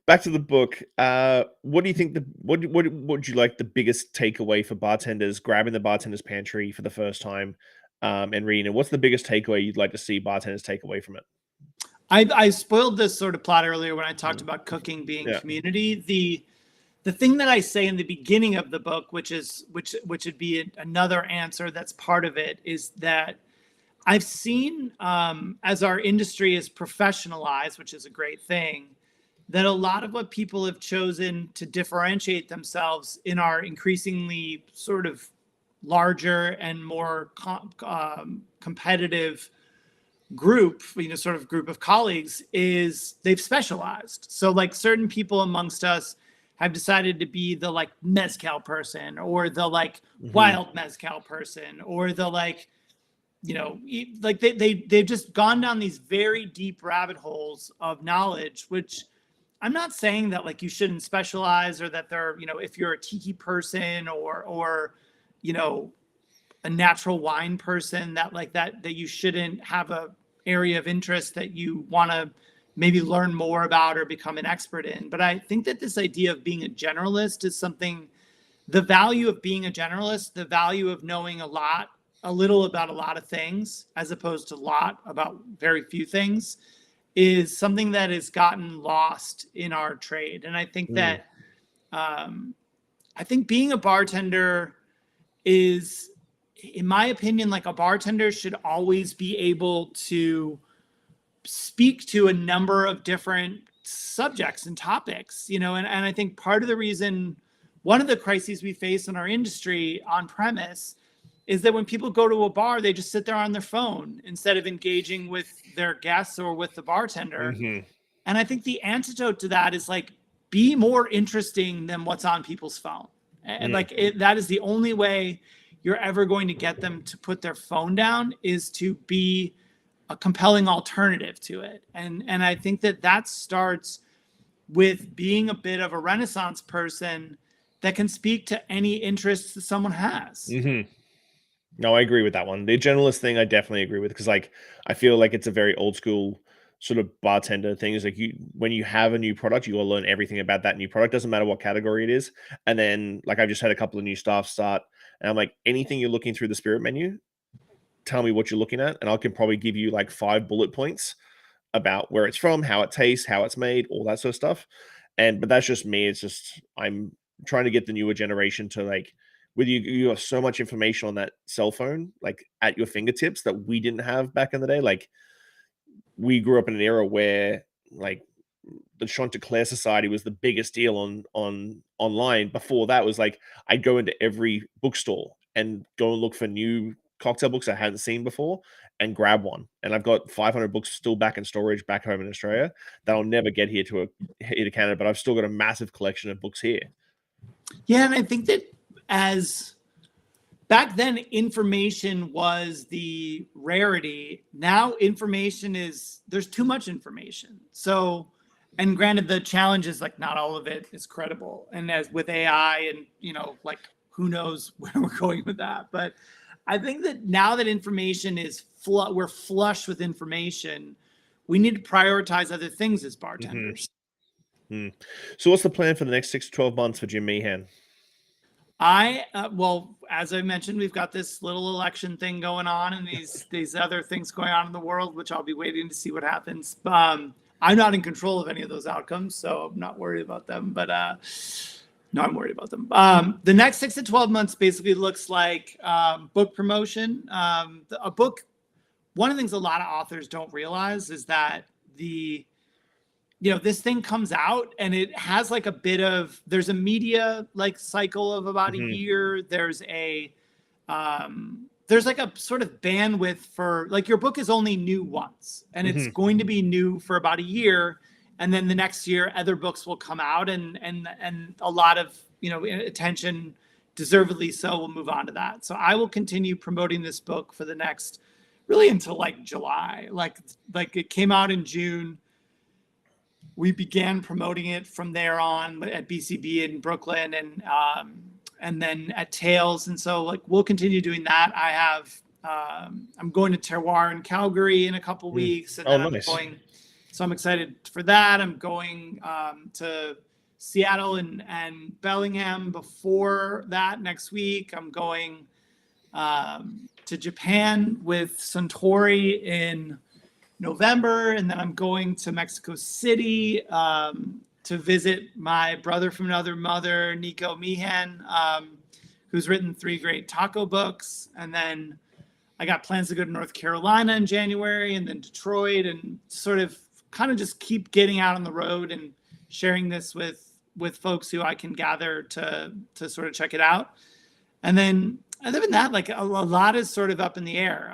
Back to the book. What do you think what would you like the biggest takeaway for bartenders grabbing the Bartender's Pantry for the first time, and reading it? What's the biggest takeaway you'd like to see bartenders take away from it? I spoiled this sort of plot earlier when I talked about cooking being community. The thing that I say in the beginning of the book, which would be another answer that's part of it, is that I've seen, as our industry is professionalized, which is a great thing, that a lot of what people have chosen to differentiate themselves in our increasingly sort of larger and more competitive group, sort of group of colleagues, is they've specialized. So like certain people amongst us have decided to be the like mezcal person, or the like wild mezcal person, or the like, like they've just gone down these very deep rabbit holes of knowledge, which I'm not saying that like you shouldn't specialize, or that they're, if you're a tiki person, or a natural wine person, that like that you shouldn't have a area of interest that you want to maybe learn more about or become an expert in. But I think that this idea of being a generalist is something, the value of being a generalist, the value of knowing a little about a lot of things, as opposed to a lot about very few things, is something that has gotten lost in our trade. And I think that, I think being a bartender is, in my opinion, like a bartender should always be able to speak to a number of different subjects and topics, and I think part of the reason, one of the crises we face in our industry on premise, is that when people go to a bar, they just sit there on their phone instead of engaging with their guests or with the bartender. And I think the antidote to that is like, be more interesting than what's on people's phone. And that is the only way you're ever going to get them to put their phone down, is to be a compelling alternative to it. And I think that starts with being a bit of a Renaissance person that can speak to any interests that someone has. No, I agree with that one. The generalist thing, I definitely agree with, because like I feel like it's a very old school sort of bartender thing. Is like, when you have a new product, you will learn everything about that new product. Doesn't matter what category it is. And then like I've just had a couple of new staff start, and I'm like, anything you're looking through the spirit menu, tell me what you're looking at, and I can probably give you like 5 bullet points about where it's from, how it tastes, how it's made, all that sort of stuff. But that's just me. It's just I'm trying to get the newer generation to like, with you have so much information on that cell phone, like at your fingertips, that we didn't have back in the day. Like, we grew up in an era where like the Chanticleer Society was the biggest deal on online. Before that was like, I'd go into every bookstore and go and look for new cocktail books I hadn't seen before and grab one. And I've got 500 books still back in storage back home in Australia that I'll never get here to Canada, but I've still got a massive collection of books here. Yeah, and I think that as back then, information was the rarity. Now there's too much information. So, and granted, the challenge is like not all of it is credible. And as with AI and, like who knows where we're going with that. But I think that now that information is we're flush with information, we need to prioritize other things as bartenders. So what's the plan for the next 6 to 12 months for Jim Meehan? Well, as I mentioned, we've got this little election thing going on and these other things going on in the world, which I'll be waiting to see what happens. I'm not in control of any of those outcomes, so I'm not worried about them. But no, I'm worried about them. The next 6 to 12 months basically looks like book promotion. A book. One of the things a lot of authors don't realize is that this thing comes out and it has like there's a media like cycle of about a year. There's like a sort of bandwidth for like your book is only new once and it's going to be new for about a year. And then the next year, other books will come out and a lot of, attention deservedly so will move on to that. So I will continue promoting this book for the next really until like July, like it came out in June. We began promoting it from there on at BCB in Brooklyn and then at Tales. And so like, we'll continue doing that. I have, I'm going to Terroir in Calgary in a couple weeks. And then nice. So I'm excited for that. I'm going to Seattle and Bellingham before that next week. I'm going to Japan with Suntory in November, and then I'm going to Mexico City to visit my brother from another mother, Nico Meehan, who's written 3 great taco books. And then I got plans to go to North Carolina in January and then Detroit, and sort of kind of just keep getting out on the road and sharing this with folks who I can gather to sort of check it out. And then other than that, like a lot is sort of up in the air.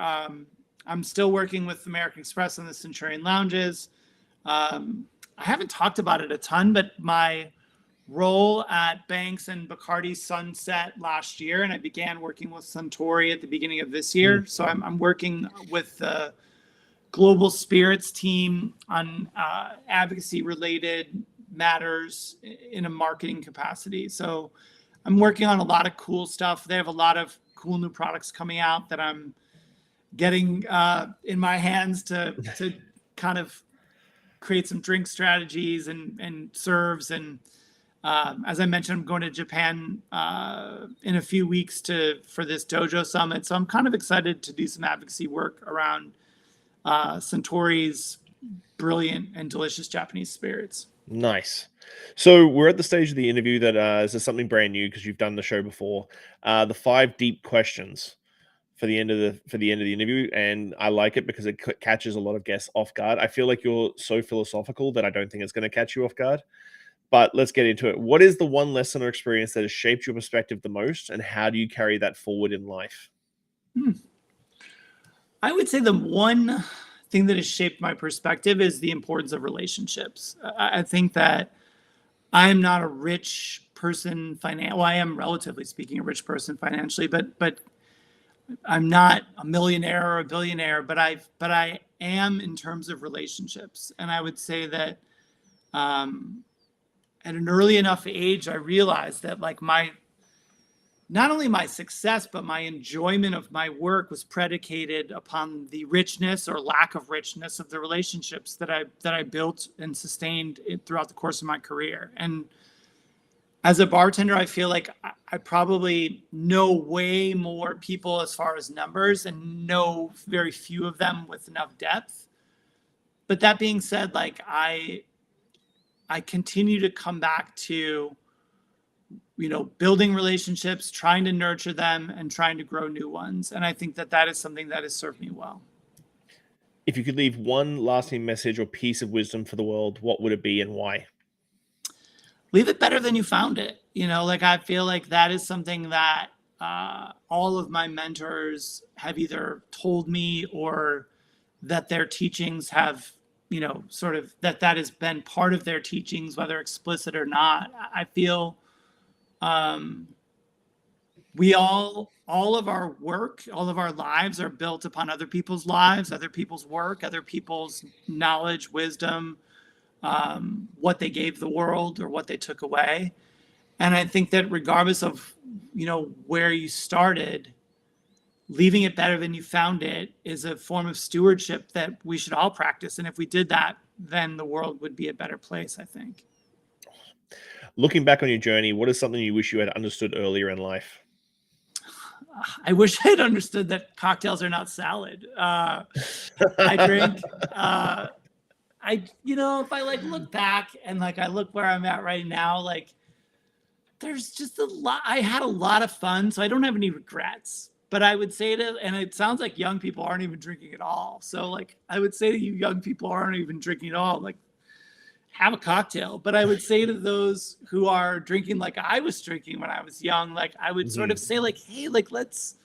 I'm still working with American Express on the Centurion Lounges. I haven't talked about it a ton, but my role at Banks and Bacardi sunset last year, and I began working with Suntory at the beginning of this year. So I'm working with the global spirits team on advocacy-related matters in a marketing capacity. So I'm working on a lot of cool stuff. They have a lot of cool new products coming out that I'm getting in my hands to kind of create some drink strategies and serves. And as I mentioned, I'm going to Japan in a few weeks for this Dojo Summit. So I'm kind of excited to do some advocacy work around Suntory's brilliant and delicious Japanese spirits. Nice. So we're at the stage of the interview that this is something brand new because you've done the show before. The 5 deep questions for the end of the interview, and I like it because it catches a lot of guests off guard. I feel like you're so philosophical that I don't think it's going to catch you off guard. But let's get into it. What is the one lesson or experience that has shaped your perspective the most, and how do you carry that forward in life? I would say the one thing that has shaped my perspective is the importance of relationships. I think that I'm not a rich person well, I am relatively speaking a rich person financially, but I'm not a millionaire or a billionaire, but I am in terms of relationships. And I would say that at an early enough age, I realized that like not only my success, but my enjoyment of my work was predicated upon the richness or lack of richness of the relationships that I built and sustained throughout the course of my career. And as a bartender, I feel like I probably know way more people as far as numbers and know very few of them with enough depth. But that being said, like I continue to come back to building relationships, trying to nurture them, and trying to grow new ones. And I think that is something that has served me well. If you could leave one lasting message or piece of wisdom for the world, what would it be and why? Leave it better than you found it. I feel like that is something that all of my mentors have either told me or that their teachings have, sort of that has been part of their teachings, whether explicit or not. I feel we all of our work, all of our lives are built upon other people's lives, other people's work, other people's knowledge, wisdom, what they gave the world or what they took away. And I think that regardless of, where you started, leaving it better than you found it is a form of stewardship that we should all practice. And if we did that, then the world would be a better place, I think. Looking back on your journey, what is something you wish you had understood earlier in life? I wish I had understood that cocktails are not salad. I drink, if I look back and I look where I'm at right now, there's just a lot. I had a lot of fun, so I don't have any regrets. But I would say and it sounds like young people aren't even drinking at all. So I would say to you young people aren't even drinking at all, have a cocktail. But I would say to those who are drinking like I was drinking when I was young, I would sort of say hey, let's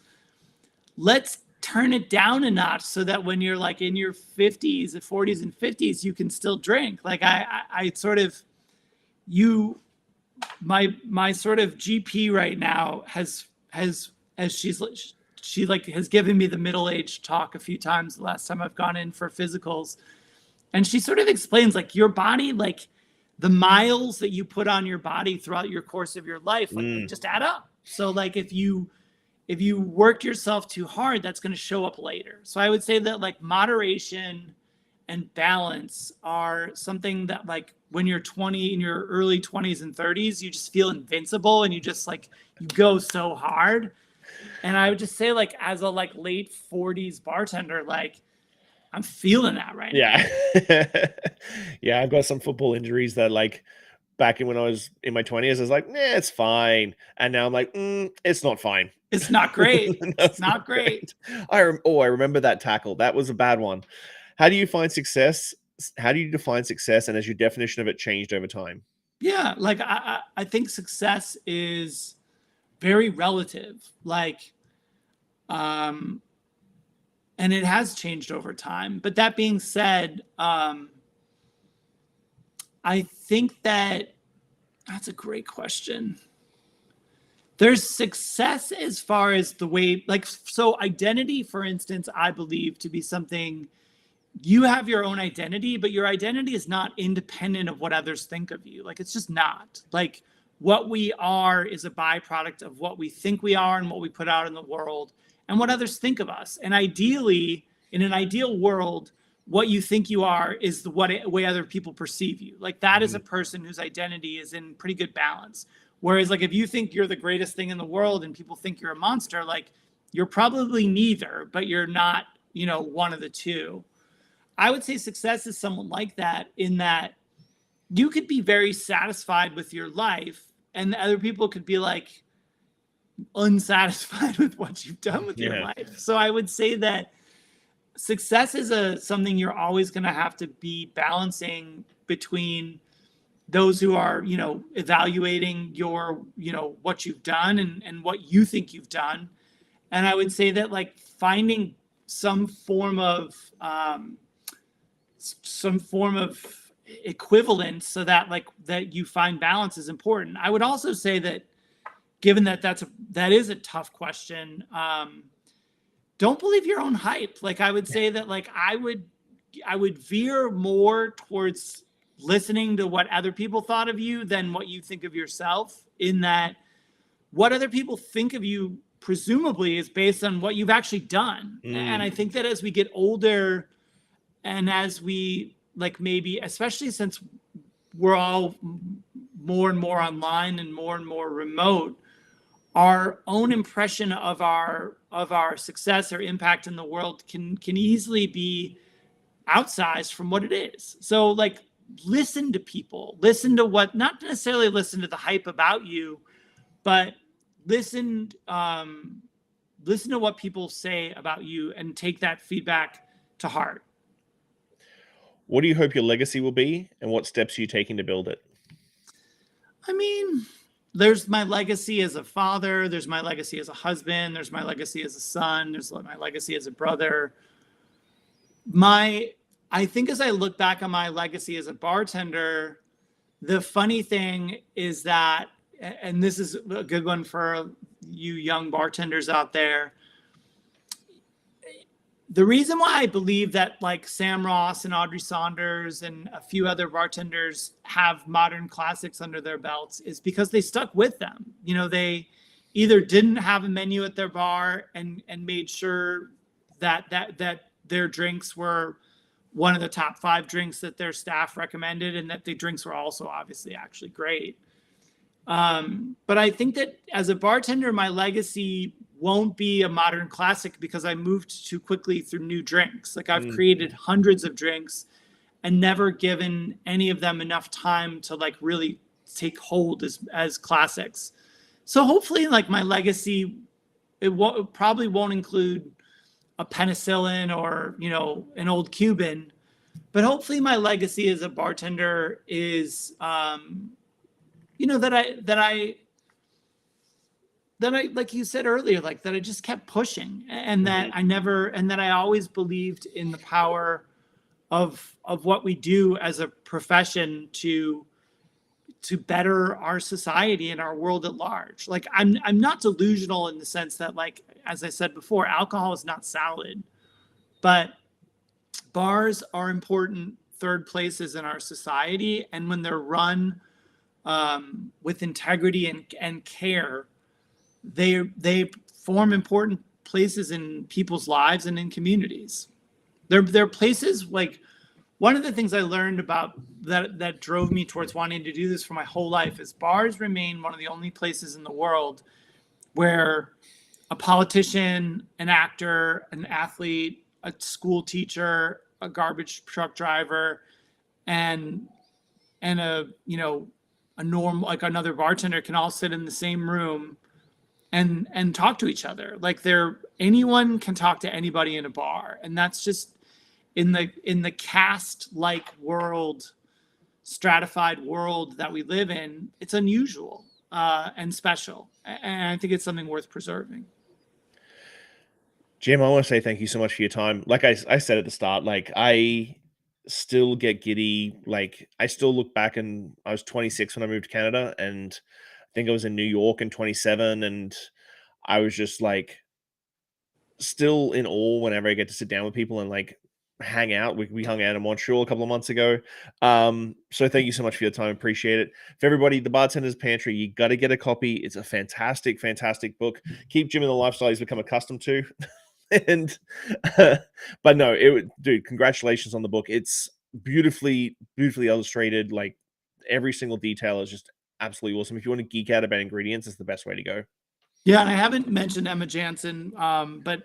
turn it down a notch so that when you're in your 50s and 40s and 50s, you can still drink. I sort of, my sort of GP right now has given me the middle-aged talk a few times the last time I've gone in for physicals. And she sort of explains your body, the miles that you put on your body throughout your course of your life, they just add up. So if you work yourself too hard, that's going to show up later. So I would say that moderation and balance are something that when you're 20, in your early 20s and 30s, you just feel invincible and you just you go so hard. And I would just say as a late 40s bartender, I'm feeling that right now. Yeah, I've got some football injuries that back when I was in my 20s, I was it's fine. And now I'm it's not fine. It's not great. No, it's not great. I remember that tackle. That was a bad one. How do you find success? How do you define success? And has your definition of it changed over time? Yeah, I think success is very relative. And it has changed over time. But that being said, I think that's a great question. There's success as far as the way, so identity, for instance, I believe to be something, you have your own identity, but your identity is not independent of what others think of you. It's just not. What we are is a byproduct of what we think we are and what we put out in the world and what others think of us. And ideally, in an ideal world, what you think you are is the way other people perceive you. That is a person whose identity is in pretty good balance. Whereas if you think you're the greatest thing in the world and people think you're a monster, you're probably neither, but you're not, one of the two. I would say success is someone like that, in that you could be very satisfied with your life and other people could be unsatisfied with what you've done with your life. So I would say that success is something you're always going to have to be balancing between those who are, evaluating your, what you've done and what you think you've done. And I would say that finding some form of equivalence so that that you find balance is important. I would also say that given that that is a tough question, don't believe your own hype. I would say that I would veer more towards listening to what other people thought of you than what you think of yourself, in that what other people think of you presumably is based on what you've actually done. And I think that as we get older and as we maybe, especially since we're all more and more online and more remote, our own impression of our success or impact in the world can easily be outsized from what it is. So listen to people, listen to not necessarily listen to the hype about you, but listen to what people say about you and take that feedback to heart. What do you hope your legacy will be, and what steps are you taking to build it? I mean, there's my legacy as a father, there's my legacy as a husband, there's my legacy as a son, there's my legacy as a brother. I think as I look back on my legacy as a bartender, the funny thing is that, and this is a good one for you young bartenders out there, the reason why I believe that like Sam Ross and Audrey Saunders and a few other bartenders have modern classics under their belts is because they stuck with them. You know, they either didn't have a menu at their bar and made sure that their drinks were one of the top 5 drinks that their staff recommended, and that the drinks were also obviously actually great. But I think that as a bartender, my legacy won't be a modern classic because I moved too quickly through new drinks. Like I've created hundreds of drinks and never given any of them enough time to like really take hold as classics. So hopefully like my legacy, it probably won't include a penicillin or, you know, an old Cuban, but hopefully my legacy as a bartender is, you know, that I, like you said earlier, like that I just kept pushing, and that I always believed in the power of what we do as a profession to better our society and our world at large. Like I'm not delusional in the sense that, like, as I said before, alcohol is not salad, but bars are important third places in our society. And when they're run with integrity and care, they form important places in people's lives and in communities. They're places like, one of the things I learned about that drove me towards wanting to do this for my whole life is bars remain one of the only places in the world where a politician, an actor, an athlete, a school teacher, a garbage truck driver, and a, you know, a normal, like another bartender can all sit in the same room and talk to each other. Like anyone can talk to anybody in a bar. And that's just in the caste like world, stratified world that we live in, it's unusual and special. And I think it's something worth preserving. Jim, I want to say thank you so much for your time. Like I said at the start, like I still get giddy. Like I still look back, and I was 26 when I moved to Canada, and I think I was in New York in 27, and I was just like still in awe whenever I get to sit down with people and like hang out. We hung out in Montreal a couple of months ago. So thank you so much for your time. Appreciate it. For everybody, The Bartender's Pantry, you got to get a copy. It's a fantastic, fantastic book. Keep Jim in the lifestyle he's become accustomed to. And but no, dude, congratulations on the book. It's beautifully illustrated. Like every single detail is just absolutely awesome. If you want to geek out about ingredients, it's the best way to go. Yeah, and I haven't mentioned Emma Jansen, but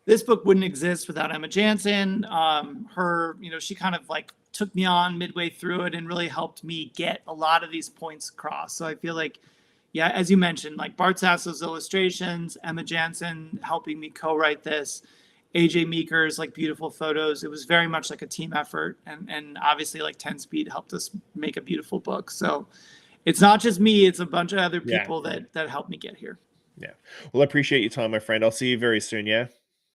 this book wouldn't exist without Emma Jansen. Her, you know, she kind of like took me on midway through it and really helped me get a lot of these points across. So I feel like, yeah, as you mentioned, like Bart Sasso's illustrations, Emma Jansen helping me co-write this, AJ Meeker's like beautiful photos. It was very much like a team effort, and obviously like 10 Speed helped us make a beautiful book. So it's not just me, it's a bunch of other people that helped me get here. Yeah. Well, I appreciate your time, my friend. I'll see you very soon. Yeah.